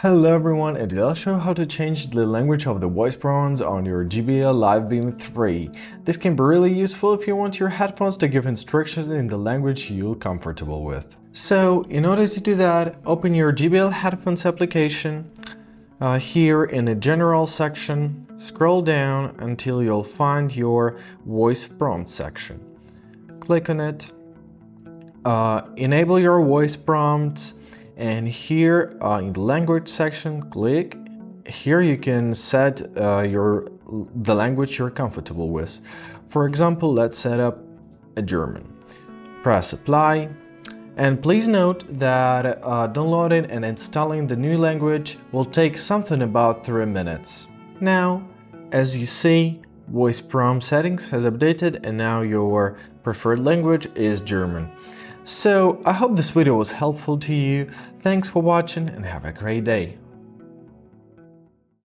Hello everyone, and I'll show how to change the language of the voice prompts on your JBL Live Beam 3. This can be really useful if you want your headphones to give instructions in the language you're comfortable with. So, in order to do that, open your JBL headphones application. Here in the general section, scroll down until you'll find your voice prompt section. Click on it. Enable your voice prompts. And here in the language section, click. Here you can set the language you're comfortable with. For example, let's set up a German. Press apply. And please note that downloading and installing the new language will take something about 3 minutes. Now, as you see, voice prompt settings has updated and now your preferred language is German. So, I hope this video was helpful to you. Thanks for watching and have a great day.